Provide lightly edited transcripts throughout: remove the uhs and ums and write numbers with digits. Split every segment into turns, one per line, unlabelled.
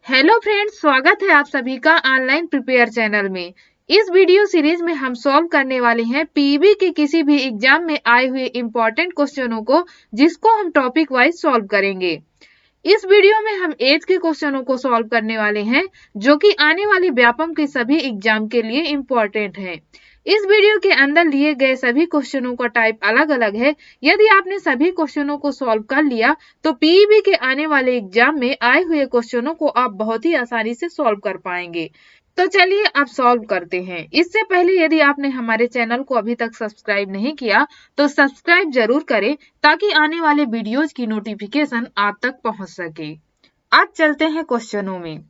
Hello friends, स्वागत है आप सभी का ऑनलाइन प्रिपेयर चैनल में। इस वीडियो सीरीज में हम सॉल्व करने वाले हैं पीईबी के किसी भी एग्जाम में आए हुए इंपॉर्टेंट क्वेश्चनों को, जिसको हम टॉपिक वाइज सॉल्व करेंगे। इस वीडियो में हम एज के क्वेश्चनों को सॉल्व करने वाले हैं, जो कि आने वाली व्यापम के सभी एग्जाम के लिए इंपॉर्टेंट है। इस वीडियो के अंदर लिए गए सभी क्वेश्चनों का टाइप अलग अलग है। यदि आपने सभी क्वेश्चनों को सॉल्व कर लिया तो पीईबी के आने वाले एग्जाम में आए हुए क्वेश्चनों को आप बहुत ही आसानी से सॉल्व कर पाएंगे। तो चलिए अब सॉल्व करते हैं। इससे पहले यदि आपने हमारे चैनल को अभी तक सब्सक्राइब नहीं किया तो सब्सक्राइब जरूर करें, ताकि आने वाले वीडियोज की नोटिफिकेशन आप तक पहुंच सके। अब चलते हैं क्वेश्चनों में।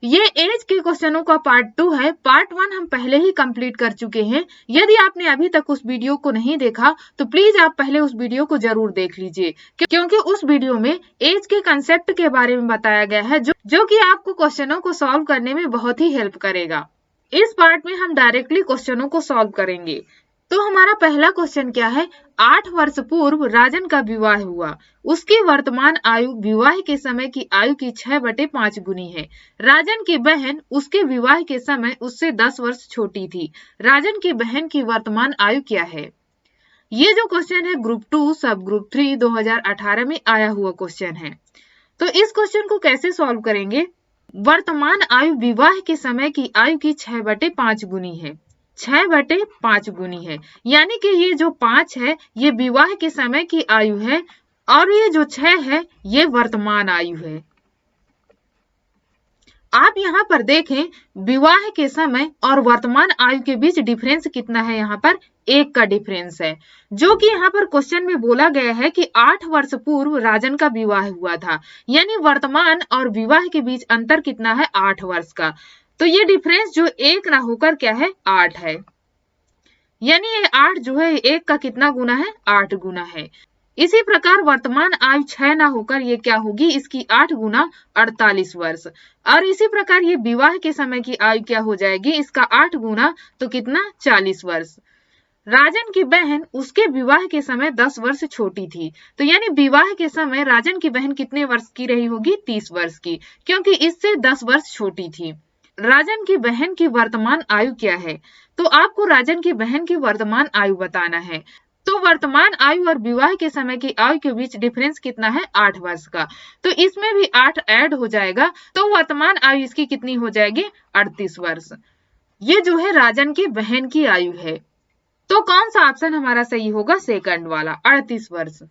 ये एज के क्वेश्चनों का पार्ट 2 है। पार्ट 1 हम पहले ही कंप्लीट कर चुके हैं। यदि आपने अभी तक उस वीडियो को नहीं देखा तो प्लीज आप पहले उस वीडियो को जरूर देख लीजिए, क्योंकि उस वीडियो में एज के कंसेप्ट के बारे में बताया गया है, जो कि आपको क्वेश्चनों को सॉल्व करने में बहुत ही हेल्प करेगा। इस पार्ट में हम डायरेक्टली क्वेश्चनों को सॉल्व करेंगे। तो हमारा पहला क्वेश्चन क्या है। 8 वर्ष पूर्व राजन का विवाह हुआ। उसकी वर्तमान आयु विवाह के समय की आयु की 6/5 गुनी है। राजन की बहन उसके विवाह के समय उससे 10 वर्ष छोटी थी। राजन की बहन की वर्तमान आयु क्या है। ये जो क्वेश्चन है ग्रुप 2 सब ग्रुप 3 2018 में आया हुआ क्वेश्चन है। तो इस क्वेश्चन को कैसे सॉल्व करेंगे। वर्तमान आयु विवाह के समय की आयु की 6/5 गुनी है। 6/5 गुनी है, यानी कि ये जो 5 है ये विवाह के समय की आयु है, और ये जो 6 है ये वर्तमान आयु है। आप यहाँ पर देखें, विवाह के समय और वर्तमान आयु के बीच डिफरेंस कितना है। यहाँ पर 1 का डिफरेंस है, जो कि यहाँ पर क्वेश्चन में बोला गया है कि 8 वर्ष पूर्व राजन का विवाह हुआ था, यानी वर्तमान और विवाह के बीच अंतर कितना है, 8 वर्ष का। तो ये डिफरेंस जो 1 ना होकर क्या है, 8 है, यानी ये 8 जो है 1 का कितना गुना है, 8 गुना है। इसी प्रकार वर्तमान आयु 6 ना होकर ये क्या होगी, इसकी 8 गुना 48 वर्ष। और इसी प्रकार ये विवाह के समय की आयु क्या हो जाएगी, इसका 8 गुना तो कितना, 40 वर्ष। राजन की बहन उसके विवाह के समय 10 वर्ष छोटी थी, तो यानी विवाह के समय राजन की बहन कितने वर्ष की रही होगी, 30 वर्ष की, क्योंकि इससे 10 वर्ष छोटी थी। राजन की बहन की वर्तमान आयु क्या है, तो आपको राजन की बहन की वर्तमान आयु बताना है। तो वर्तमान आयु और विवाह के समय की आयु के बीच डिफरेंस कितना है, 8 वर्ष का। तो इसमें भी 8 ऐड हो जाएगा, तो वर्तमान आयु इसकी कितनी हो जाएगी, 38 वर्ष। ये जो है राजन की बहन की आयु है। तो कौन सा ऑप्शन हमारा सही होगा, सेकंड वाला, 38 वर्ष।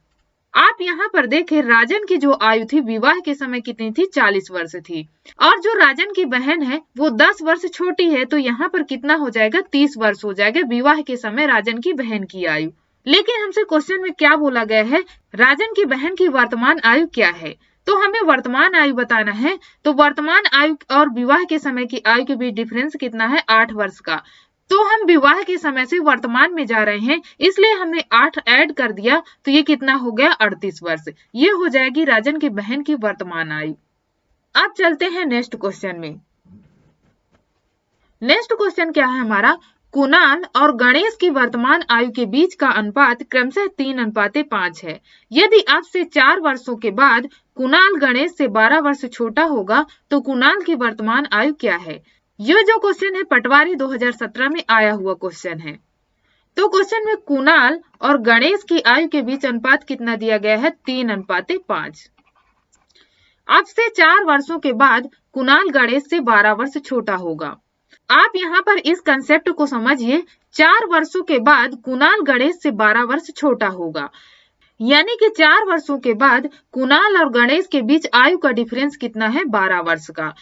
आप यहाँ पर देखें, राजन की जो आयु थी विवाह के समय कितनी थी, 40 वर्ष थी, और जो राजन की बहन है वो 10 वर्ष छोटी है, तो यहाँ पर कितना हो जाएगा, 30 वर्ष हो जाएगा विवाह के समय राजन की बहन की आयु। लेकिन हमसे क्वेश्चन में क्या बोला गया है, राजन की बहन की वर्तमान आयु क्या है, तो हमें वर्तमान आयु बताना है। तो वर्तमान आयु और विवाह के समय की आयु के बीच डिफरेंस कितना है, 8 वर्ष का। तो हम विवाह के समय से वर्तमान में जा रहे हैं, इसलिए हमने 8 ऐड कर दिया, तो ये कितना हो गया, 38 वर्ष। ये हो जाएगी राजन की बहन की वर्तमान आयु। अब चलते हैं नेक्स्ट क्वेश्चन में। नेक्स्ट क्वेश्चन क्या है हमारा, कुणाल और गणेश की वर्तमान आयु के बीच का अनुपात क्रमशः 3:5 है। यदि अब से 4 वर्षों के बाद कुणाल गणेश से 12 वर्ष छोटा होगा तो कुणाल की वर्तमान आयु क्या है। ये जो क्वेश्चन है पटवारी 2017 में आया हुआ क्वेश्चन है। तो क्वेश्चन में कुणाल और गणेश की आयु के बीच अनुपात कितना दिया गया है, 3:5। अब से 4 वर्षों के बाद कुणाल गणेश से 12 वर्ष छोटा होगा। आप यहाँ पर इस कंसेप्ट को समझिए, 4 वर्षों के बाद कुणाल गणेश से 12 वर्ष छोटा होगा, यानी कि 4 वर्षों के बाद कुणाल और गणेश के बीच आयु का डिफरेंस कितना है, 12 वर्ष का।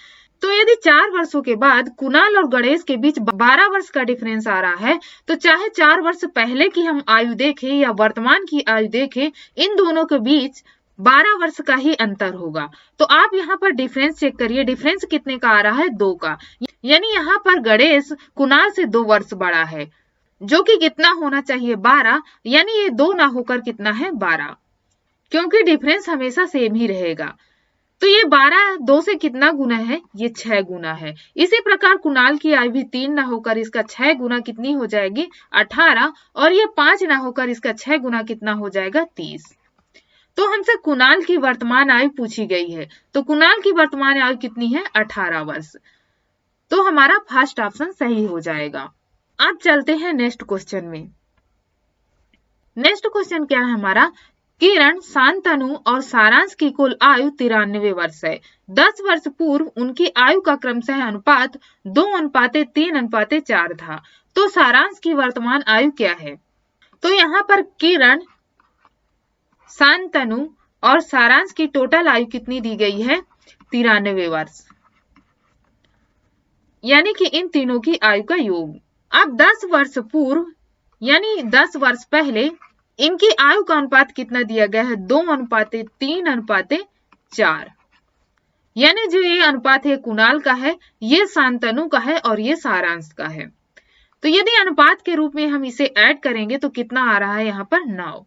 तो यदि 4 वर्षों के बाद कुणाल और गणेश के बीच 12 वर्ष का डिफरेंस आ रहा है, तो चाहे 4 वर्ष पहले की हम आयु देखें या वर्तमान की आयु देखें, इन दोनों के बीच 12 वर्ष का ही अंतर होगा। तो आप यहाँ पर डिफरेंस चेक करिए, डिफरेंस कितने का आ रहा है, 2 का, यानी यहाँ पर गणेश कुणाल से 2 वर्ष बड़ा है, जो कि कितना होना चाहिए, 12, यानी ये 2 ना होकर कितना है, 12, क्योंकि डिफरेंस हमेशा सेम ही रहेगा। तो ये 12 2 से कितना गुना है, ये 6 गुना है। इसी प्रकार कुणाल की आयु भी 3 ना होकर इसका 6 गुना कितनी हो जाएगी, 18, और ये 5 ना होकर इसका 6 गुना कितना हो जाएगा, 30। तो हमसे कुणाल की वर्तमान आयु पूछी गई है, तो कुणाल की वर्तमान आयु कितनी है? 18 वर्ष। तो हमारा फर्स्ट ऑप्शन सही हो जाएगा। अब चलते हैं नेक्स्ट क्वेश्चन में। नेक्स्ट क्वेश्चन क्या है हमारा? किरण, शांतनु और सारांश की कुल आयु 93 वर्ष है। 10 वर्ष पूर्व उनकी आयु का क्रमशः अनुपात 2:3:4 था। तो सारांश की वर्तमान आयु क्या है? तो यहाँ पर किरण, शांतनु और सारांश की टोटल आयु कितनी दी गई है? 93 वर्ष, यानी कि इन तीनों की आयु का योग। अब 10 वर्ष पूर्व यानी 10 वर्ष पहले इनकी आयु का अनुपात कितना दिया गया है? 2:3:4, यानी जो ये अनुपात है कुणाल का है, ये शांतनु का है और ये सारांश का है। तो यदि अनुपात के रूप में हम इसे ऐड करेंगे तो कितना आ रहा है यहाँ पर? 9।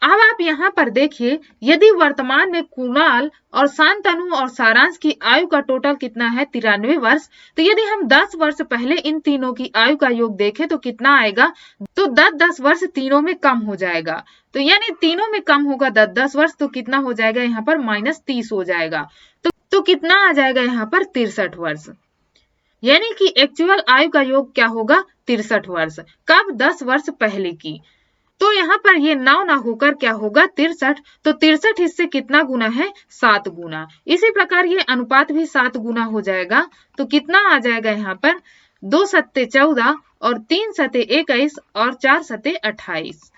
अब आप यहाँ पर देखिए, यदि वर्तमान में कुणाल और शांतनु और सारांश की आयु का टोटल कितना है? 93 वर्ष। तो यदि हम 10 वर्ष पहले इन तीनों की आयु का योग देखें तो कितना आएगा? तो 10-10 वर्ष तीनों में कम हो जाएगा। तो यानी तीनों में कम होगा 10-10 वर्ष, तो कितना हो जाएगा यहाँ पर? -30 हो जाएगा। तो कितना आ जाएगा यहाँ पर? 63 वर्ष। यानी कि एक्चुअल आयु का योग क्या होगा? 63 वर्ष। कब? 10 वर्ष पहले की। तो यहाँ पर ये 9 ना होकर क्या होगा? 63। तो 63 इससे कितना गुना है? 7 गुना। इसी प्रकार ये अनुपात भी 7 गुना हो जाएगा। तो कितना आ जाएगा यहाँ पर? 2 सत्ते 14 और 3 सत्ते 21 और 4 सत्ते 28।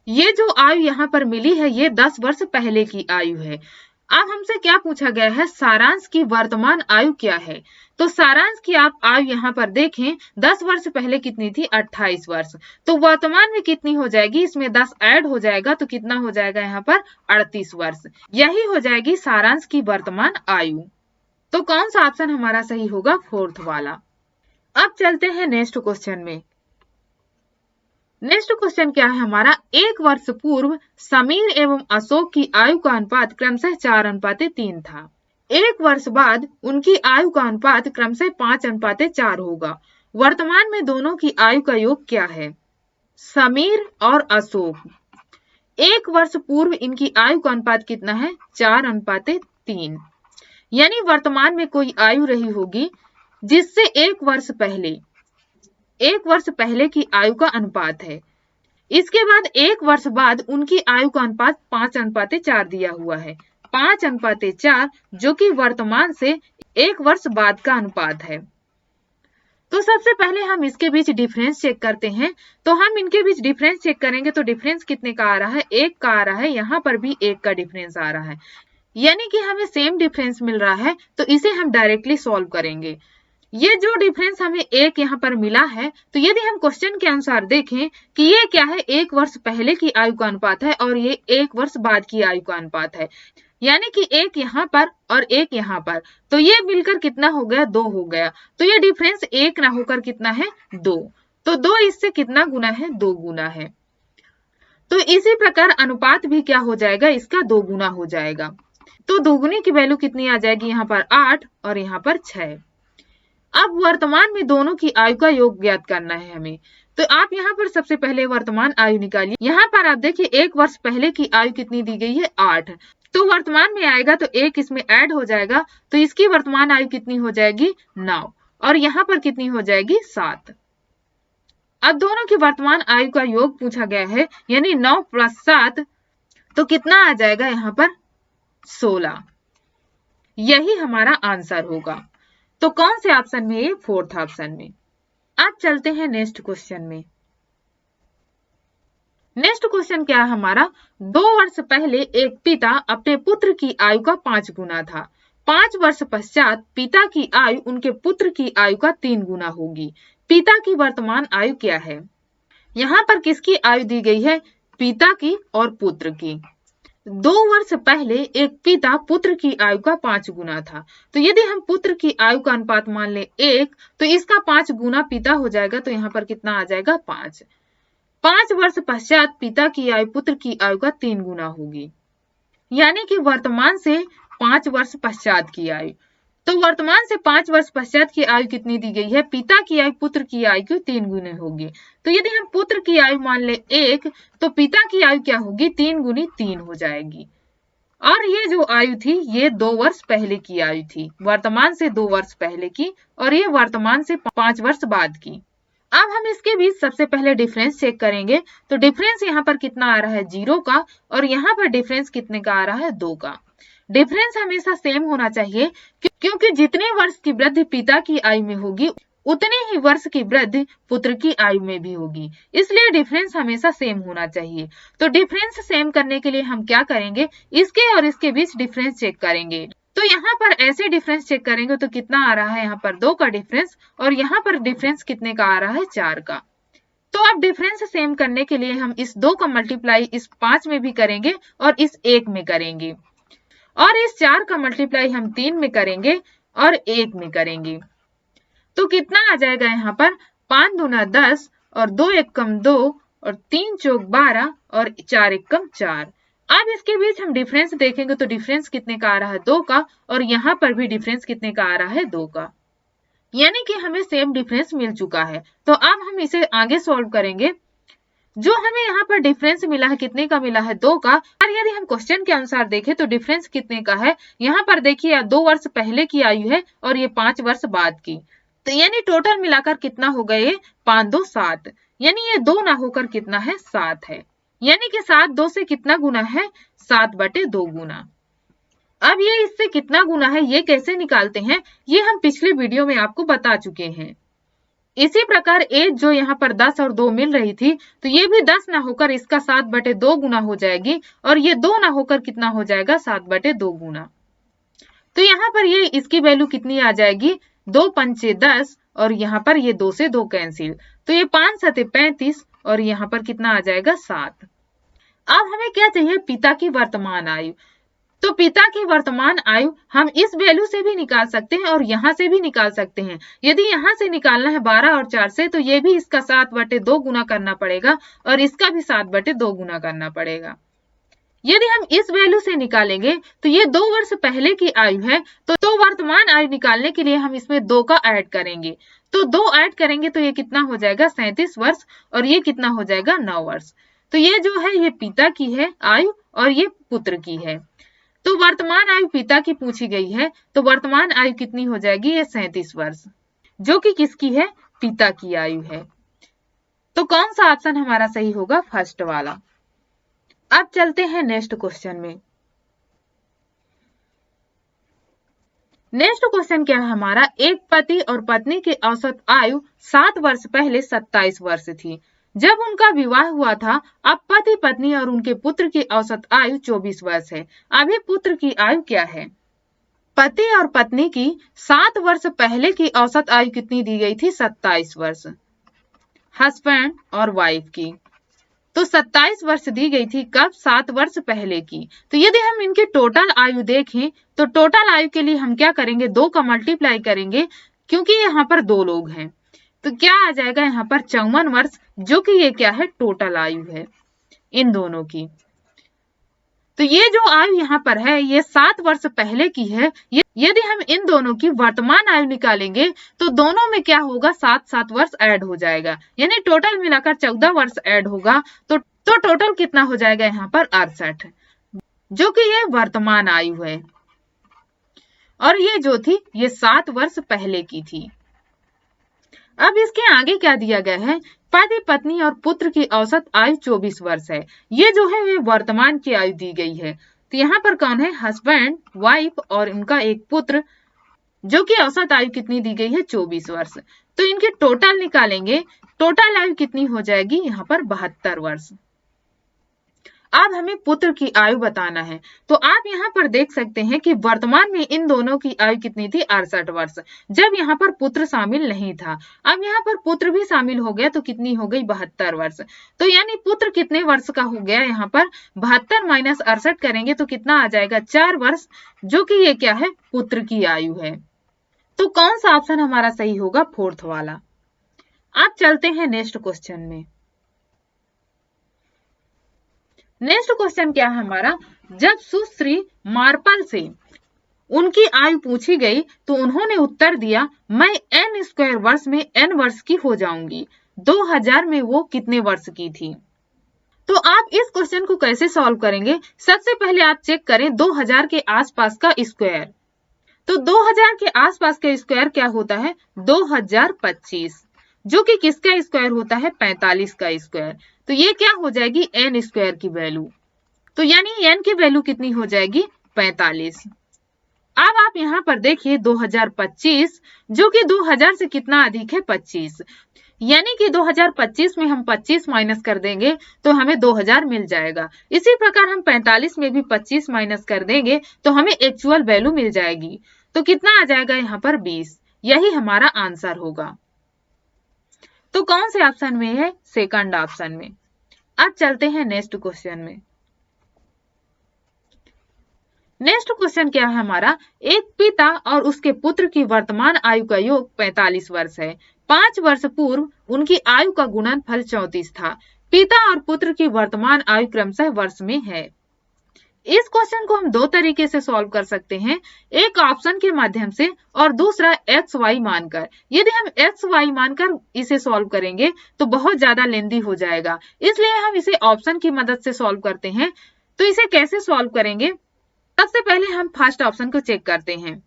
ये जो आयु यहाँ पर मिली है ये 10 वर्ष पहले की आयु है। अब हमसे क्या पूछा गया है? सारांश की वर्तमान आयु क्या है? तो सारांश की आप आयु यहाँ पर देखें, 10 वर्ष पहले कितनी थी? 28 वर्ष। तो वर्तमान में कितनी हो जाएगी? इसमें 10 ऐड हो जाएगा तो कितना हो जाएगा यहाँ पर? 38 वर्ष। यही हो जाएगी सारांश की वर्तमान आयु। तो कौन सा ऑप्शन हमारा सही होगा? 4th वाला। अब चलते हैं नेक्स्ट क्वेश्चन में। नेक्स्ट क्वेश्चन क्या है हमारा? 1 वर्ष पूर्व समीर एवं अशोक की आयु का अनुपात क्रमशः 4:3 था। 1 वर्ष बाद उनकी आयु का अनुपात क्रमशः 5:4 होगा। वर्तमान में दोनों की आयु का योग क्या है? समीर और अशोक, 1 वर्ष पूर्व इनकी आयु का अनुपात कितना है? 4:3। यानी वर्तमान में कोई आयु रही होगी जिससे 1 वर्ष पहले की आयु का अनुपात है। इसके बाद 1 वर्ष बाद उनकी आयु का अनुपात 5:4 दिया हुआ है। 5:4 जो कि वर्तमान से 1 वर्ष बाद का अनुपात है। तो सबसे पहले हम इसके बीच डिफरेंस चेक करते हैं। तो हम इनके बीच डिफरेंस चेक करेंगे तो डिफरेंस कितने का आ रहा है? 1 का आ रहा है। यहाँ पर भी 1 का डिफरेंस आ रहा है, यानी कि हमें सेम डिफरेंस मिल रहा है। तो इसे हम डायरेक्टली सॉल्व करेंगे। ये जो डिफरेंस हमें 1 यहाँ पर मिला है, तो यदि हम क्वेश्चन के अनुसार देखें कि ये क्या है? 1 वर्ष पहले की आयु का अनुपात है और ये 1 वर्ष बाद की आयु का अनुपात है, यानी कि 1 यहाँ पर और 1 यहाँ पर। तो ये मिलकर कितना हो गया? 2 हो गया। तो ये डिफरेंस 1 ना होकर कितना है? 2। तो 2 इससे कितना गुना है? 2 गुना है। तो इसी प्रकार अनुपात भी क्या हो जाएगा? इसका 2 गुना हो जाएगा। तो दोगुनी की वैल्यू कितनी आ जाएगी? यहाँ पर 8 और यहाँ पर 6। अब वर्तमान में दोनों की आयु का योग ज्ञात करना है हमें। तो आप यहाँ पर सबसे पहले वर्तमान आयु निकालिए। यहाँ पर आप देखिए 1 वर्ष पहले की आयु कितनी दी गई है? 8। तो वर्तमान में आएगा तो 1 इसमें ऐड हो जाएगा, तो इसकी वर्तमान आयु कितनी हो जाएगी? 9। और यहाँ पर कितनी हो जाएगी? 7। अब दोनों की वर्तमान आयु का योग पूछा गया है, यानी 9 + 7 तो कितना आ जाएगा यहाँ पर? 16। यही हमारा आंसर होगा। तो कौन से ऑप्शन में? ये 4th ऑप्शन में। अब चलते हैं नेक्स्ट क्वेश्चन में। नेक्स्ट क्वेश्चन क्या है हमारा? 2 वर्ष पहले एक पिता अपने पुत्र की आयु का 5 गुना था। 5 वर्ष पश्चात पिता की आयु उनके पुत्र की आयु का 3 गुना होगी। पिता की वर्तमान आयु क्या है? यहाँ पर किसकी आयु दी गई है? पिता की और पुत्र की। 2 वर्ष पहले एक पिता पुत्र की आयु का 5 गुना था। तो यदि हम पुत्र की आयु का अनुपात मान ले 1, तो इसका 5 गुना पिता हो जाएगा। तो यहाँ पर कितना आ जाएगा? 5। 5 वर्ष पश्चात पिता की आयु पुत्र की आयु का 3 गुना होगी, यानी कि वर्तमान से 5 वर्ष पश्चात की आयु। तो वर्तमान से 5 वर्ष पश्चात की आयु कितनी दी गई है? पिता की आयु पुत्र की आयु की 3 गुनी होगी। तो यदि हम पुत्र की आयु मान ले 1, तो पिता की आयु क्या होगी? 3 गुनी 3 हो जाएगी। और ये जो आयु थी ये 2 वर्ष पहले की आयु थी, वर्तमान से 2 वर्ष पहले की, और ये वर्तमान से 5 वर्ष बाद की। अब हम इसके बीच सबसे पहले डिफरेंस चेक करेंगे। तो डिफरेंस यहाँ पर कितना आ रहा है 0 का, और यहाँ पर डिफरेंस कितने का आ रहा है 2 का। डिफरेंस हमेशा सेम होना चाहिए क्योंकि जितने वर्ष की वृद्धि पिता की आयु में होगी उतने ही वर्ष की वृद्धि पुत्र की आयु में भी होगी, इसलिए डिफरेंस हमेशा सेम होना चाहिए। तो डिफरेंस सेम करने के लिए हम क्या करेंगे, इसके और इसके बीच डिफरेंस चेक करेंगे। तो यहाँ पर ऐसे डिफरेंस चेक करेंगे तो कितना आ रहा है यहाँ पर 2 का डिफरेंस, और यहाँ पर डिफरेंस कितने का आ रहा है 4 का। तो अब डिफरेंस सेम करने के लिए हम इस 2 का मल्टीप्लाई इस 5 में भी करेंगे और इस 1 में करेंगे, और इस 4 का मल्टीप्लाई हम 3 में करेंगे और 1 में करेंगे। तो कितना आ जाएगा यहाँ पर 5 दूना 10 और 2 एकम 2 और 3 चौक 12 और 4 एकम 4। अब इसके बीच हम डिफरेंस देखेंगे तो डिफरेंस कितने का आ रहा है 2 का, और यहाँ पर भी डिफरेंस कितने का आ रहा है 2 का, यानी कि हमें सेम डिफरेंस मिल चुका है। तो अब हम इसे आगे सॉल्व करेंगे। जो हमें यहाँ पर डिफरेंस मिला है कितने का मिला है 2 का, और यदि हम क्वेश्चन के अनुसार देखें तो डिफरेंस कितने का है, यहाँ पर देखिए 2 वर्ष पहले की आयु है और ये 5 वर्ष बाद की, तो यानी टोटल मिलाकर कितना हो गए 5 2 7, यानी ये 2 ना होकर कितना है 7 है, यानी कि 7 2 से कितना गुना है 7/2 गुना। अब ये इससे कितना गुना है ये कैसे निकालते हैं ये हम पिछले वीडियो में आपको बता चुके हैं। इसी प्रकार एज जो यहाँ पर 10 और 2 मिल रही थी तो ये भी 10 ना होकर इसका 7/2 गुना हो जाएगी, और ये 2 ना होकर कितना हो जाएगा 7/2 गुना। तो यहाँ पर ये इसकी वैल्यू कितनी आ जाएगी 2 पंचे 10, और यहाँ पर ये 2 से 2 कैंसिल, तो ये 5 7 35, और यहाँ पर कितना आ जाएगा 7। अब हमें क्या चाहिए पिता की वर्तमान आयु। तो पिता की वर्तमान आयु हम इस वैल्यू से भी निकाल सकते हैं और यहाँ से भी निकाल सकते हैं। यदि यहाँ से निकालना है 12 और 4 से तो ये भी इसका 7/2 गुना करना पड़ेगा और इसका भी 7/2 गुना करना पड़ेगा। यदि हम इस वैल्यू से निकालेंगे तो ये 2 वर्ष पहले की आयु है, तो वर्तमान आयु निकालने के लिए हम इसमें 2 का ऐड करेंगे। तो 2 ऐड करेंगे तो ये कितना हो जाएगा 37 वर्ष, और ये कितना हो जाएगा 9 वर्ष। तो ये जो है ये पिता की है आयु और ये पुत्र की है। तो वर्तमान आयु पिता की पूछी गई है, तो वर्तमान आयु कितनी हो जाएगी ये 37 वर्ष, जो कि किसकी है पिता की आयु है। तो कौन सा ऑप्शन हमारा सही होगा फर्स्ट वाला। अब चलते हैं नेक्स्ट क्वेश्चन में। नेक्स्ट क्वेश्चन क्या है हमारा, एक पति और पत्नी की औसत आयु 7 वर्ष पहले 27 वर्ष थी जब उनका विवाह हुआ था। अब पति पत्नी और उनके पुत्र की औसत आयु 24 वर्ष है। अभी पुत्र की आयु क्या है। पति और पत्नी की 7 वर्ष पहले की औसत आयु कितनी दी गई थी 27 वर्ष, हस्बैंड और वाइफ की। तो 27 वर्ष दी गई थी कब 7 वर्ष पहले की। तो यदि हम इनकी टोटल आयु देखें तो टोटल आयु के लिए हम क्या करेंगे 2 का मल्टीप्लाई करेंगे, क्योंकि यहाँ पर 2 लोग हैं। तो क्या आ जाएगा यहाँ पर 54 वर्ष, जो कि ये क्या है टोटल आयु है इन दोनों की। तो ये जो आयु यहाँ पर है ये 7 वर्ष पहले की है। यदि हम इन दोनों की वर्तमान आयु निकालेंगे तो दोनों में क्या होगा 7 वर्ष ऐड हो जाएगा, यानी टोटल मिलाकर 14 वर्ष ऐड होगा। तो टोटल कितना हो जाएगा यहाँ पर 68, जो कि ये वर्तमान आयु है, और ये जो थी ये 7 वर्ष पहले की थी। अब इसके आगे क्या दिया गया है, पति पत्नी और पुत्र की औसत आयु 24 वर्ष है। ये जो है ये वर्तमान की आयु दी गई है। तो यहाँ पर कौन है हस्बैंड वाइफ और उनका एक पुत्र, जो कि औसत आयु कितनी दी गई है 24 वर्ष। तो इनकी टोटल निकालेंगे, टोटल आयु कितनी हो जाएगी यहाँ पर 72 वर्ष। अब हमें पुत्र की आयु बताना है। तो आप यहाँ पर देख सकते हैं कि वर्तमान में इन दोनों की आयु कितनी थी 68 वर्ष, जब यहाँ पर पुत्र शामिल नहीं था। अब यहाँ पर पुत्र भी शामिल हो गया तो कितनी हो गई 72 वर्ष। तो यानी पुत्र कितने वर्ष का हो गया यहाँ पर 72 माइनस 68 करेंगे तो कितना आ जाएगा 4 वर्ष, जो कि ये क्या है पुत्र की आयु है। तो कौन सा ऑप्शन हमारा सही होगा फोर्थ वाला। अब चलते हैं नेक्स्ट क्वेश्चन में। नेक्स्ट क्वेश्चन क्या है हमारा, जब सुश्री मार्पल से उनकी आयु पूछी गई तो उन्होंने उत्तर दिया मैं n² वर्ष में n वर्ष की हो जाऊंगी। 2000 में वो कितने वर्ष की थी। तो आप इस क्वेश्चन को कैसे सॉल्व करेंगे? सबसे पहले आप चेक करें 2000 के आसपास का स्क्वायर। तो 2000 के आसपास का स्क्वायर क्या होता है? 2025, जो कि किसका स्क्वायर होता है? 45 का स्क्वायर। तो ये क्या हो जाएगी? n स्क्वायर की वैल्यू। तो यानी n की वैल्यू कितनी हो जाएगी? 45। अब आप यहाँ पर देखिए 2025, जो कि 2000 से कितना अधिक है? 25। यानी कि 2025 में हम 25 माइनस कर देंगे तो हमें 2000 मिल जाएगा। इसी प्रकार हम 45 में भी 25 माइनस कर देंगे तो हमें एक्चुअल वैल्यू मिल जाएगी। तो कितना आ जाएगा यहाँ पर? 20। यही हमारा आंसर होगा। तो कौन से ऑप्शन में है? सेकंड ऑप्शन में। अब चलते हैं नेक्स्ट क्वेश्चन में। नेक्स्ट क्वेश्चन क्या है हमारा? एक पिता और उसके पुत्र की वर्तमान आयु का योग 45 वर्ष है। 5 वर्ष पूर्व उनकी आयु का गुणनफल 34 था। पिता और पुत्र की वर्तमान आयु क्रमशः वर्ष में है। इस क्वेश्चन को हम दो तरीके से सॉल्व कर सकते हैं, एक ऑप्शन के माध्यम से और दूसरा एक्स वाई मानकर। यदि हम एक्स वाई मानकर इसे सॉल्व करेंगे तो बहुत ज्यादा लेंदी हो जाएगा, इसलिए हम इसे ऑप्शन की मदद से सॉल्व करते हैं। तो इसे कैसे सॉल्व करेंगे? सबसे पहले हम फर्स्ट ऑप्शन को चेक करते हैं।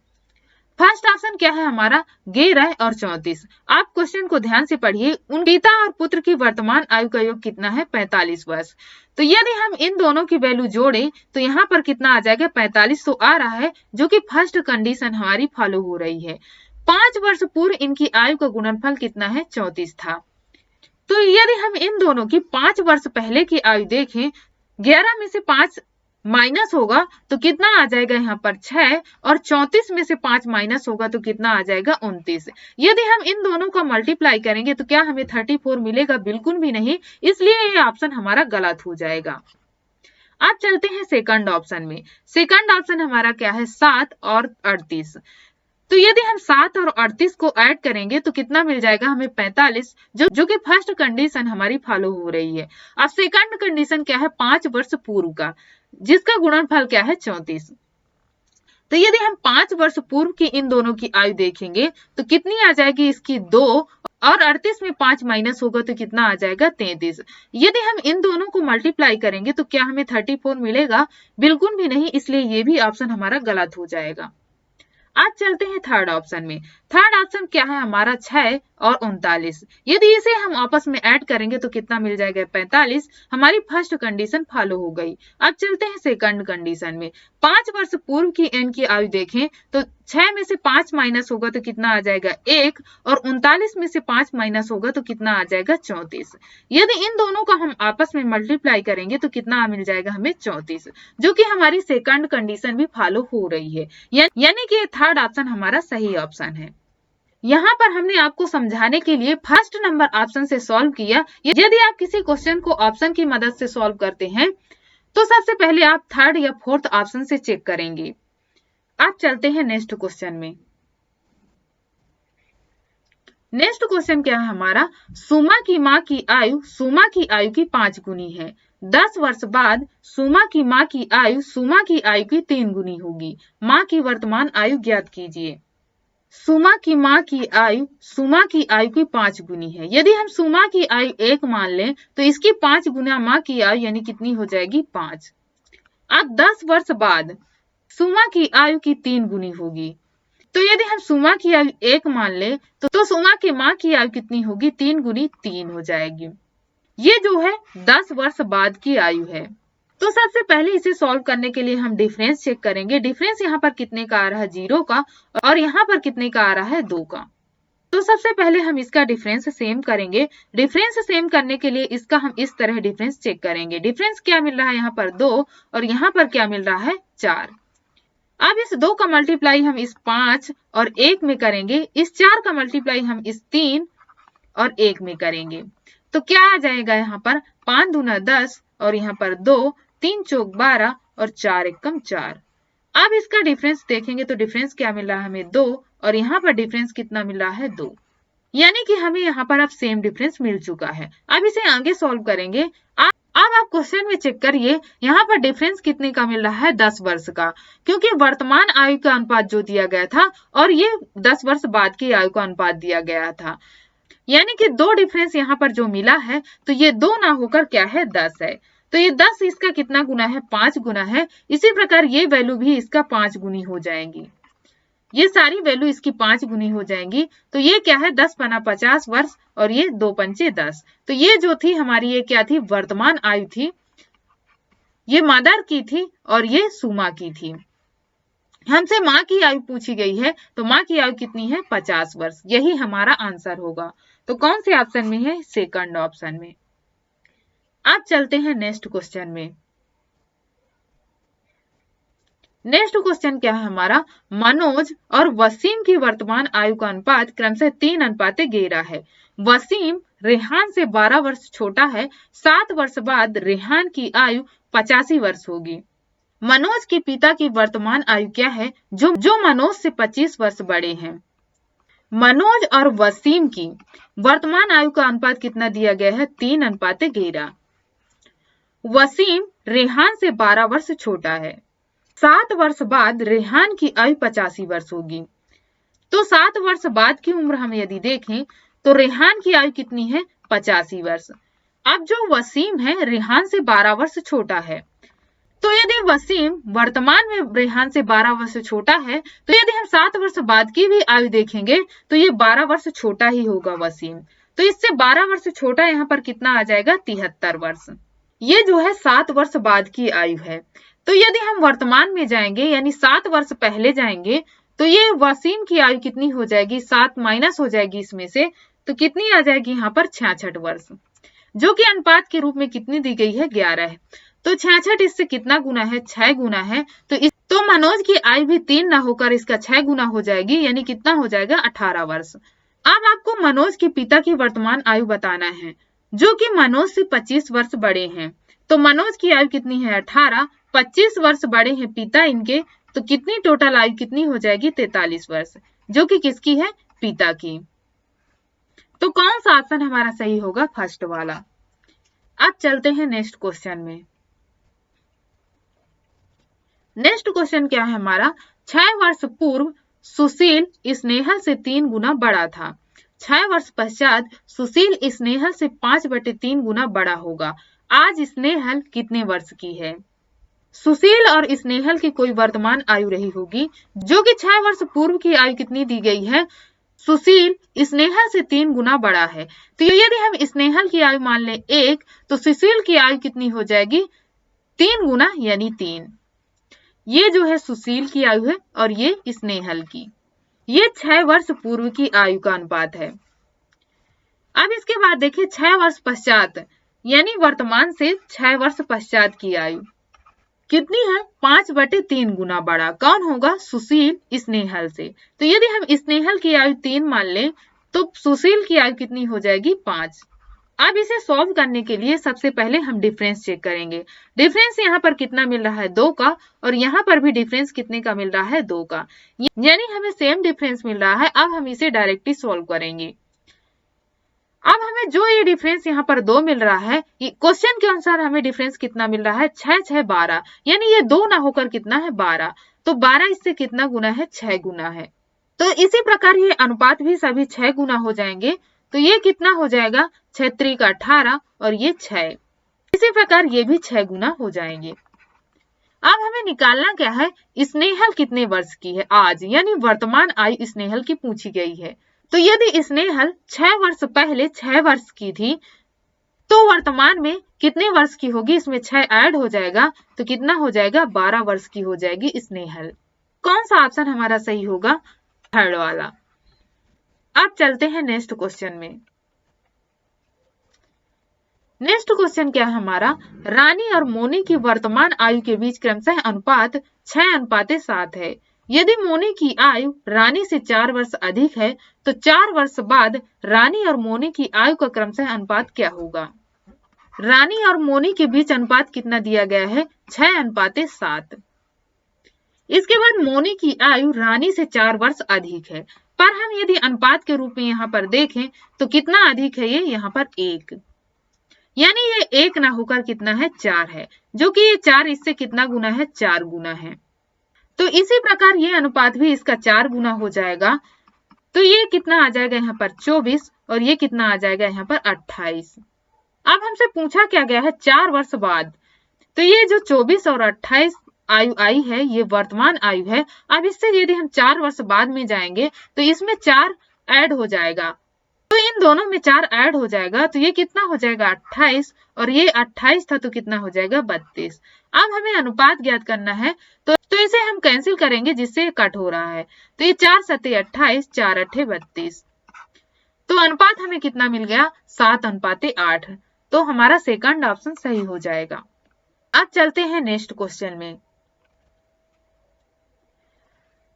फर्स्ट ऑप्शन क्या है हमारा? 11 और 34। आप क्वेश्चन को ध्यान से पढ़िए। उन पिता और पुत्र की वर्तमान आयु का योग कितना है? 45 वर्ष। तो यदि हम इन दोनों की वैल्यू जोड़ें तो यहाँ पर कितना आ जाएगा? 45 तो आ रहा है, जो कि फर्स्ट कंडीशन हमारी फॉलो हो रही है। 5 वर्ष पूर्व इनकी आयु का गुणनफल कितना है? 34 था। तो यदि हम इन दोनों की 5 वर्ष पहले की आयु देखें, 11 में से 5 माइनस होगा तो कितना आ जाएगा? यहाँ पर 6, और 34 में से 5 माइनस होगा तो कितना आ जाएगा? 29। यदि हम इन दोनों का मल्टीप्लाई करेंगे तो क्या हमें 34 मिलेगा? बिल्कुल भी नहीं, इसलिए ये ऑप्शन हमारा गलत हो जाएगा। अब चलते हैं सेकंड ऑप्शन में। सेकंड ऑप्शन हमारा क्या है? 7 और 38। तो यदि हम 7 और 38 को ऐड करेंगे तो कितना मिल जाएगा हमें? 45, जो कि फर्स्ट कंडीशन हमारी फॉलो हो रही है। अब सेकंड कंडीशन क्या है? 5 वर्ष पूर्व का, जिसका गुणनफल क्या है? 34। तो यदि हम 5 वर्ष पूर्व की इन दोनों की आयु देखेंगे तो कितनी आ जाएगी? इसकी 2, और 38 में 5 माइनस होगा तो कितना आ जाएगा? 33। यदि हम इन दोनों को मल्टीप्लाई करेंगे तो क्या हमें 34 मिलेगा? बिल्कुल भी नहीं, इसलिए ये भी ऑप्शन हमारा गलत हो जाएगा। आज चलते हैं थर्ड ऑप्शन में। थर्ड ऑप्शन क्या है हमारा? 6 और 39। यदि इसे हम आपस में ऐड करेंगे तो कितना मिल जाएगा? 45। हमारी फर्स्ट कंडीशन फॉलो हो गई। अब चलते हैं सेकंड कंडीशन में। 5 वर्ष पूर्व की n की आयु देखें तो 6 में से 5 माइनस होगा तो कितना आ जाएगा? 1, और 39 में से 5 माइनस होगा तो कितना आ जाएगा? 34। यदि इन दोनों का हम आपस में मल्टीप्लाई करेंगे तो कितना मिल जाएगा हमें? 34, जो कि हमारी सेकंड कंडीशन भी फॉलो हो रही है। यानी कि थर्ड ऑप्शन हमारा सही ऑप्शन है। यहाँ पर हमने आपको समझाने के लिए फर्स्ट नंबर ऑप्शन से सॉल्व किया। यदि आप किसी क्वेश्चन को ऑप्शन की मदद से सॉल्व करते हैं तो सबसे पहले आप थर्ड या फोर्थ ऑप्शन से चेक करेंगे। अब चलते हैं नेक्स्ट क्वेश्चन में। नेक्स्ट क्वेश्चन क्या है हमारा? सुमा की माँ की आयु सुमा की आयु की 5 गुनी है। 10 वर्ष बाद सुमा की माँ की आयु सुमा की आयु की 3 गुनी होगी। माँ की वर्तमान आयु ज्ञात कीजिए। सुमा की माँ की आयु सुमा की आयु की 5 गुनी है। यदि हम सुमा की आयु 1 मान लें तो इसकी 5 गुना माँ की आयु यानी कितनी हो जाएगी? 5। अब 10 वर्ष बाद सुमा की आयु की 3 गुनी होगी। तो यदि हम सुमा की आयु 1 मान लें तो सुमा की माँ की आयु कितनी होगी? 3 गुनी 3 हो जाएगी। ये जो है 10 वर्ष बाद की आयु है। तो सबसे पहले इसे सॉल्व करने के लिए हम डिफरेंस चेक करेंगे। डिफरेंस यहाँ पर कितने का आ रहा है? 0 का, और यहाँ पर कितने का आ रहा है? 2 का। तो सबसे पहले हम इसका डिफरेंस सेम करेंगे। डिफरेंस सेम करने के लिए इसका हम इस तरह डिफरेंस चेक करेंगे। डिफरेंस क्या मिल रहा है? यहाँ पर 2, और यहाँ पर क्या मिल रहा है? 4। अब इस 2 का मल्टीप्लाई हम इस 5 और 1 में करेंगे। इस 4 का मल्टीप्लाई हम इस 3 और 1 में करेंगे। तो क्या आ जाएगा? यहाँ पर 5 दूना 10, और यहाँ पर 2, 3 चौक 12, और 4 एकम 4। अब इसका डिफरेंस देखेंगे तो डिफरेंस क्या मिल रहा है हमें? 2, और यहाँ पर डिफरेंस कितना मिल रहा है? 2। यानी कि हमें यहाँ पर अब सेम डिफरेंस मिल चुका है। अब इसे आगे सॉल्व करेंगे। अब आप क्वेश्चन में चेक करिए, यहाँ पर डिफरेंस कितने का मिल रहा है? 10 वर्ष का, क्योंकि वर्तमान आयु का अनुपात जो दिया गया था और ये 10 वर्ष बाद की आयु का अनुपात दिया गया था। यानी कि 2 डिफरेंस यहाँ पर जो मिला है तो ये 2 ना होकर क्या है? 10 है। तो ये 10 इसका कितना गुना है, 5 गुना है। इसी प्रकार ये वैल्यू भी इसका 5 गुनी हो जाएंगी, ये सारी वैल्यू इसकी 5 गुनी हो जाएंगी। तो ये क्या है, 10 पना 50 वर्ष और ये 2 पंचे 10। तो ये जो थी हमारी, ये क्या थी, वर्तमान आयु थी, ये मदर की थी और ये सुमा की थी। हमसे माँ की आयु पूछी गई है, तो माँ की आयु कितनी है, 50 वर्ष। यही हमारा आंसर होगा। तो कौन से ऑप्शन में है, सेकंड ऑप्शन में। अब चलते हैं नेक्स्ट क्वेश्चन में। नेक्स्ट क्वेश्चन क्या है हमारा, मनोज और वसीम की वर्तमान आयु का अनुपात क्रमशः 3:11 है। वसीम रेहान से 12 वर्ष छोटा है। 7 वर्ष बाद रेहान की आयु 85 वर्ष होगी। मनोज के पिता की वर्तमान आयु क्या है, जो मनोज से 25 वर्ष बड़े हैं। मनोज और वसीम की वर्तमान आयु का अनुपात कितना दिया गया है, 3:11। वसीम रेहान से 12 वर्ष छोटा है। 7 वर्ष बाद रेहान की आयु 85 वर्ष होगी। तो 7 वर्ष बाद की उम्र हम यदि देखें तो रेहान की आयु कितनी है, 85 वर्ष। अब जो वसीम है रेहान से 12 वर्ष छोटा है, तो यदि वसीम वर्तमान में रेहान से 12 वर्ष छोटा है, तो यदि हम 7 वर्ष बाद की भी आयु देखेंगे तो ये 12 वर्ष छोटा ही होगा वसीम। तो इससे 12 वर्ष छोटा यहाँ पर कितना आ जाएगा, 73 वर्ष। ये जो है 7 वर्ष बाद की आयु है। तो यदि हम वर्तमान में जाएंगे यानी 7 वर्ष पहले जाएंगे तो ये वसीम की आयु कितनी हो जाएगी, 7 माइनस हो जाएगी इसमें से, तो कितनी आ जाएगी यहाँ पर 66 वर्ष, जो कि अनुपात के रूप में कितनी दी गई है, 11 है। तो 66 इससे कितना गुना है, 6 गुना है। तो मनोज की आयु भी 3 ना होकर इसका 6 गुना हो जाएगी, यानी कितना हो जाएगा, 18 वर्ष। अब आपको मनोज के पिता की वर्तमान आयु बताना है, जो कि मनोज से 25 वर्ष बड़े हैं। तो मनोज की आयु कितनी है, 18, 25 वर्ष बड़े हैं पिता इनके, तो कितनी टोटल आयु कितनी हो जाएगी, 43 वर्ष, जो कि किसकी है, पिता की। तो कौन सा ऑप्शन हमारा सही होगा, फर्स्ट वाला। अब चलते हैं नेक्स्ट क्वेश्चन में। नेक्स्ट क्वेश्चन क्या है हमारा, 6 वर्ष पूर्व सुशील स्नेहल से 3 गुना बड़ा था। 6 वर्ष पश्चात सुशील स्नेहल से 5/3 गुना बड़ा होगा। आज स्नेहल कितने वर्ष की है। सुशील और स्नेहल की कोई वर्तमान आयु रही होगी, जो कि 6 वर्ष पूर्व की आयु कितनी दी गई है, सुशील स्नेहल से 3 गुना बड़ा है। तो यदि हम स्नेहल की आयु मान लें 1, तो सुशील की आयु कितनी हो जाएगी, 3 गुना यानी 3। ये जो है सुशील की आयु है और ये स्नेहल की। ये 6 वर्ष पूर्व की आयु का अनुपात है। अब इसके बाद देखिए 6 वर्ष पश्चात यानी वर्तमान से 6 वर्ष पश्चात की आयु कितनी है, 5/3 गुना बड़ा। कौन होगा, सुशील स्नेहल से। तो यदि हम स्नेहल की आयु 3 मान लें तो सुशील की आयु कितनी हो जाएगी, 5। अब इसे सॉल्व करने के लिए सबसे पहले हम डिफरेंस चेक करेंगे। डिफरेंस यहाँ पर कितना मिल रहा है, 2 का, और यहाँ पर भी डिफरेंस कितने का मिल रहा है, 2 का, यानी हमें सेम डिफरेंस मिल रहा है। अब हम इसे डायरेक्टली सॉल्व करेंगे। अब हमें जो ये डिफरेंस यहाँ पर 2 मिल रहा है, ये क्वेश्चन के अनुसार हमें डिफरेंस कितना मिल रहा है, 6 6 12, यानी ये 2 ना होकर कितना है, 12। तो 12 इससे कितना गुना है, 6 गुना है। तो इसी प्रकार ये अनुपात भी सभी 6 गुना हो जाएंगे। तो ये कितना हो जाएगा, 6 3 का 18 और ये 6। इसी प्रकार ये भी 6 गुना हो जाएंगे। अब हमें निकालना क्या है, स्नेहल कितने वर्ष की है आज, यानी वर्तमान आयु स्नेहल की पूछी गई है। तो यदि स्नेहल 6 वर्ष पहले 6 वर्ष की थी, तो वर्तमान में कितने वर्ष की होगी, इसमें 6 ऐड हो जाएगा तो कितना हो जाएगा, 12 वर्ष की हो जाएगी स्नेहल। कौन सा ऑप्शन हमारा सही होगा, थर्ड वाला। अब चलते हैं नेक्स्ट क्वेश्चन में। नेक्स्ट क्वेश्चन क्या है हमारा, रानी और मोनी की वर्तमान आयु के बीच क्रमशः अनुपात 6:7 है। यदि मोनी की आयु रानी से 4 वर्ष अधिक है, तो 4 वर्ष बाद रानी और मोनी की आयु का क्रमशः अनुपात क्या होगा। रानी और मोनी के बीच अनुपात कितना दिया गया है, 6:7। इसके बाद मोनी की आयु रानी से 4 वर्ष अधिक है, पर हम यदि अनुपात के रूप में यहाँ पर देखें तो कितना अधिक है, ये यहाँ पर 1, यानी ये 1 ना होकर कितना है, 4 है, जो कि ये 4 इससे कितना गुना है, 4 गुना है। तो इसी प्रकार ये अनुपात भी इसका 4 गुना हो जाएगा। तो ये कितना आ जाएगा यहाँ पर 24 और ये कितना आ जाएगा यहाँ पर 28। अब हमसे पूछा क्या गया है, 4 वर्ष बाद, तो ये जो 24 और 28 आयु आई है ये वर्तमान आयु है। अब इससे यदि हम 4 वर्ष बाद में जाएंगे तो इसमें 4 ऐड हो जाएगा, तो इन दोनों में 4 ऐड हो जाएगा, तो ये कितना हो जाएगा 28 और ये 28 था तो कितना हो जाएगा 32। अब हमें अनुपात ज्ञात करना है, तो इसे हम कैंसिल करेंगे जिससे कट हो रहा है। तो ये 4 सत्ते 28, 4 अट्ठे 32, तो अनुपात हमें कितना मिल गया 7:8। तो हमारा सेकंड ऑप्शन सही हो जाएगा। अब चलते हैं नेक्स्ट क्वेश्चन में।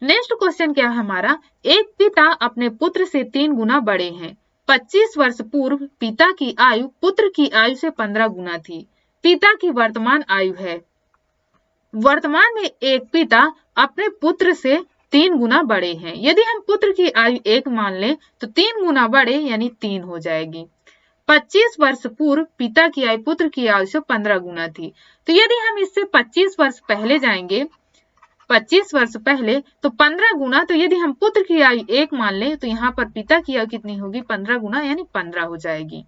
नेक्स्ट क्वेश्चन क्या है हमारा, एक पिता अपने पुत्र से 3 गुना बड़े हैं। 25 वर्ष पूर्व पिता की आयु पुत्र की आयु से 15 गुना थी। पिता की वर्तमान आयु है। वर्तमान में एक पिता अपने पुत्र से 3 गुना बड़े हैं। यदि हम पुत्र की आयु 1 मान लें तो 3 गुना बड़े यानी 3 हो जाएगी। 25 वर्ष पूर्व पिता की आयु पुत्र की आयु से 15 गुना थी। तो यदि हम इससे 25 वर्ष पहले जाएंगे, 25 वर्ष पहले, तो 15 गुना, तो यदि हम पुत्र की आयु 1 मान लें तो यहाँ पर पिता की आयु कितनी होगी 15 गुना यानी 15 हो जाएगी।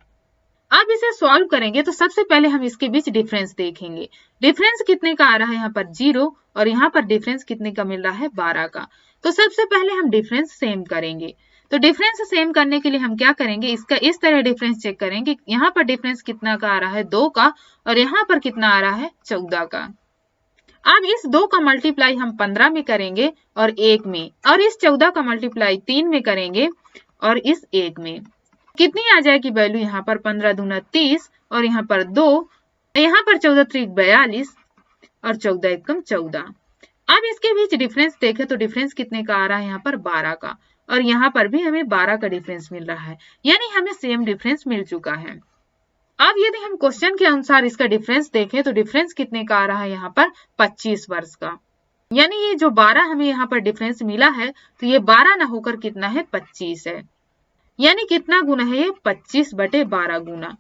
अब इसे सॉल्व करेंगे तो सबसे पहले हम इसके बीच डिफरेंस देखेंगे। डिफरेंस कितने का आ रहा है यहाँ पर 0 और यहाँ पर डिफरेंस कितने का मिल रहा है 12 का। तो सबसे पहले हम डिफरेंस सेम करेंगे। तो डिफरेंस सेम करने के लिए हम क्या करेंगे, इसका इस तरह डिफरेंस चेक करेंगे। यहाँ पर डिफरेंस कितना का आ रहा है 2 का और यहाँ पर कितना आ रहा है 14 का। अब इस 2 का मल्टीप्लाई हम 15 में करेंगे और 1 में, और इस 14 का मल्टीप्लाई 3 में करेंगे और इस 1 में। कितनी आ जाएगी वैल्यू यहाँ पर 15 दूना 30 और यहाँ पर 2, यहाँ पर 14 त्रिक 42 और 14 एकम 14। अब इसके बीच डिफरेंस देखें तो डिफरेंस कितने का आ रहा है यहाँ पर 12 का, और यहाँ पर भी हमें 12 का डिफरेंस मिल रहा है, यानी हमें सेम डिफरेंस मिल चुका है। अब यदि हम क्वेश्चन के अनुसार इसका डिफरेंस देखें तो डिफरेंस कितने का आ रहा है यहाँ पर 25 वर्ष का, यानी ये जो 12 हमें यहाँ पर डिफरेंस मिला है तो ये 12 ना होकर कितना है 25 है, यानी कितना गुना है ये 25/12 गुना।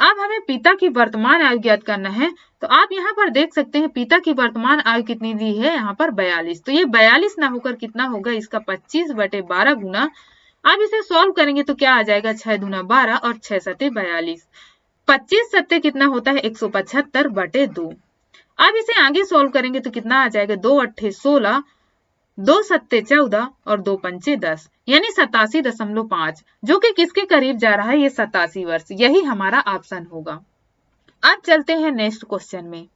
अब हमें पिता की वर्तमान आयु ज्ञात करना है, तो आप यहाँ पर देख सकते हैं पिता की वर्तमान आयु कितनी दी है यहाँ पर 42, तो ये 42 ना होकर कितना होगा इसका 25/12 गुना। अब इसे सॉल्व करेंगे तो क्या आ जाएगा 6 दूना 12 और 6 सत्ते 42, 25 सत्ते कितना होता है 175/2। अब इसे आगे सॉल्व करेंगे तो कितना आ जाएगा 2 अट्ठे 16, 2 सत्ते 14 और 2 पंचे 10, यानी 87.5, जो कि किसके करीब जा रहा है ये 87 वर्ष। यही हमारा ऑप्शन होगा। अब चलते हैं नेक्स्ट क्वेश्चन में।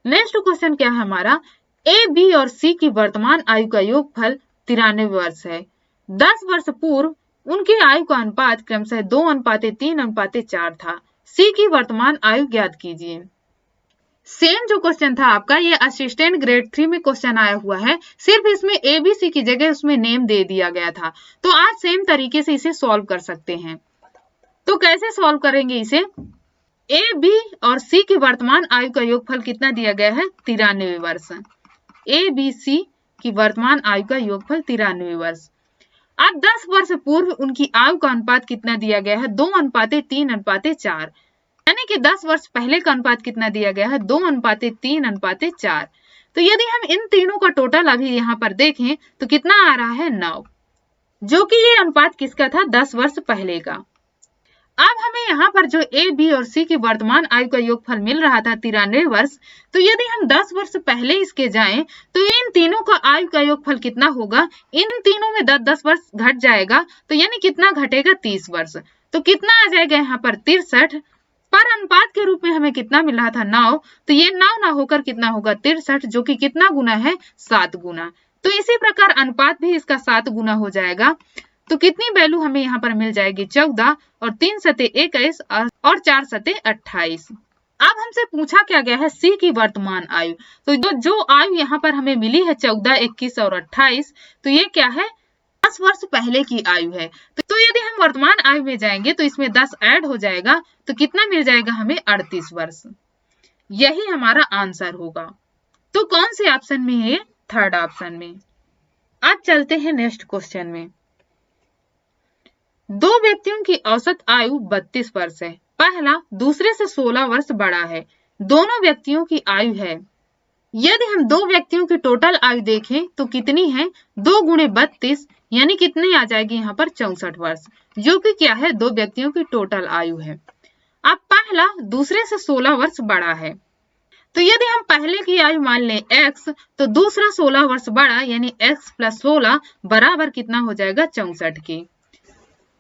नेक्स्ट क्वेश्चन क्या है हमारा, ए, बी और सी की वर्तमान आयु का योगफल 93 वर्ष है। 10 वर्ष पूर्व उनकी आयु का अनुपात क्रमशः 2:3:4 था। सी की वर्तमान आयु ज्ञात कीजिए। सेम जो क्वेश्चन था आपका, ये असिस्टेंट ग्रेड 3 में क्वेश्चन आया हुआ है, सिर्फ इसमें एबीसी की जगह उसमें नेम दे दिया गया था। तो आज सेम तरीके से इसे सॉल्व कर सकते हैं। तो कैसे सॉल्व करेंगे इसे, ए, बी और सी की वर्तमान आयु का योगफल कितना दिया गया है 93 वर्ष। ए, बी, सी की वर्तमान आयु का योगफल 93 वर्ष। अब 10 वर्ष पूर्व उनकी आयु का अनुपात कितना दिया गया है 2:3:4, यानी कि 10 वर्ष पहले का अनुपात कितना दिया गया है 2:3:4। तो यदि हम इन तीनों का टोटल अभी यहाँ पर देखें तो कितना आ रहा है 9, जो कि ये अनुपात किसका था 10 वर्ष पहले का। अब हमें यहाँ पर जो ए, बी और सी की वर्तमान आयु का योगफल मिल रहा था 93 वर्ष, तो यदि हम 10 वर्ष पहले इसके जाएं तो इन तीनों का आयु का योगफल कितना होगा, इन तीनों में 10-10 वर्ष घट जाएगा, तो यानी कितना घटेगा 30 वर्ष। तो कितना आ जाएगा यहाँ पर 63, पर अनुपात के रूप में हमें कितना मिल रहा था 9, तो ये 9 ना होकर कितना होगा 63, जो कि कितना गुना है 7 गुना। तो इसी प्रकार अनुपात भी इसका 7 गुना हो जाएगा। तो कितनी वैल्यू हमें यहाँ पर मिल जाएगी 14 और 3 सत्ते 21 और 4 सत्ते 28। अब हमसे पूछा क्या गया है सी की वर्तमान आयु, तो जो आयु यहाँ पर हमें मिली है 14, 21 और 28, तो ये क्या है 10 वर्ष पहले की आयु है। तो यदि हम वर्तमान आयु में जाएंगे तो इसमें 10 ऐड हो जाएगा, तो कितना मिल जाएगा हमें 38 वर्ष। यही हमारा आंसर होगा। तो कौन से ऑप्शन में है, थर्ड ऑप्शन में। अब चलते हैं नेक्स्ट क्वेश्चन में। दो व्यक्तियों की औसत आयु 32 वर्ष है। पहला दूसरे से 16 वर्ष बड़ा है। दोनों व्यक्तियों की आयु है। यदि हम दो व्यक्तियों की टोटल आयु देखें तो कितनी है 2 गुणे 32, यानी कितनी आ जाएगी यहाँ पर 64 वर्ष, जो कि क्या है दो व्यक्तियों की टोटल आयु है। अब पहला पहला दूसरे से 16 वर्ष बड़ा है। तो यदि हम पहले की आयु मान लें x, तो दूसरा 16 वर्ष बड़ा यानी x प्लस 16 बराबर कितना हो जाएगा 64 के,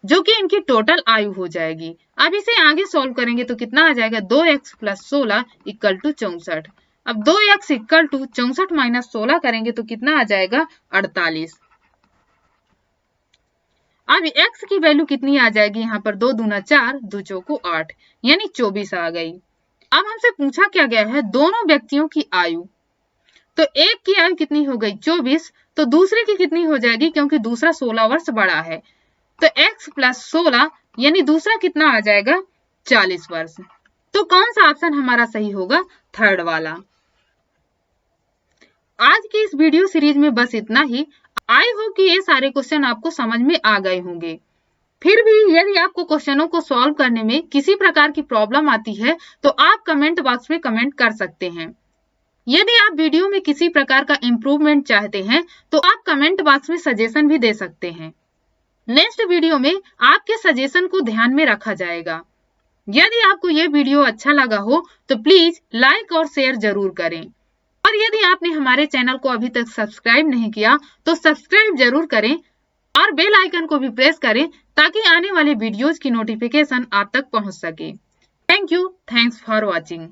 जो कि इनकी टोटल आयु हो जाएगी। अब इसे आगे सॉल्व करेंगे तो कितना आ जाएगा 2x प्लस 16 इक्वल टू 64। अब 2x इक्वल टू 64 माइनस 16 करेंगे तो कितना आ जाएगा 48। अब x की वैल्यू कितनी आ जाएगी यहाँ पर 2 दूना 4, 2 चौको 8 यानी 24 आ गई। अब हमसे पूछा क्या गया है दोनों व्यक्तियों की आयु, तो एक की आयु कितनी हो गई 24, तो दूसरे की कितनी हो जाएगी क्योंकि दूसरा 16 वर्ष बड़ा है, तो x प्लस 16 यानी दूसरा कितना आ जाएगा 40 वर्ष। तो कौन सा ऑप्शन हमारा सही होगा, थर्ड वाला। आज की इस वीडियो सीरीज में बस इतना ही। आई होप कि ये सारे क्वेश्चन आपको समझ में आ गए होंगे। फिर भी यदि आपको क्वेश्चनों को सॉल्व करने में किसी प्रकार की प्रॉब्लम आती है तो आप कमेंट बॉक्स में कमेंट कर सकते हैं। यदि आप वीडियो में किसी प्रकार का इम्प्रूवमेंट चाहते हैं तो आप कमेंट बॉक्स में सजेशन भी दे सकते हैं। नेक्स्ट वीडियो में आपके सजेशन को ध्यान में रखा जाएगा। यदि आपको ये वीडियो अच्छा लगा हो तो प्लीज लाइक और शेयर जरूर करें, और यदि आपने हमारे चैनल को अभी तक सब्सक्राइब नहीं किया तो सब्सक्राइब जरूर करें और बेल आइकन को भी प्रेस करें ताकि आने वाले वीडियोज की नोटिफिकेशन आप तक पहुंच सके। Thank you, thanks for watching.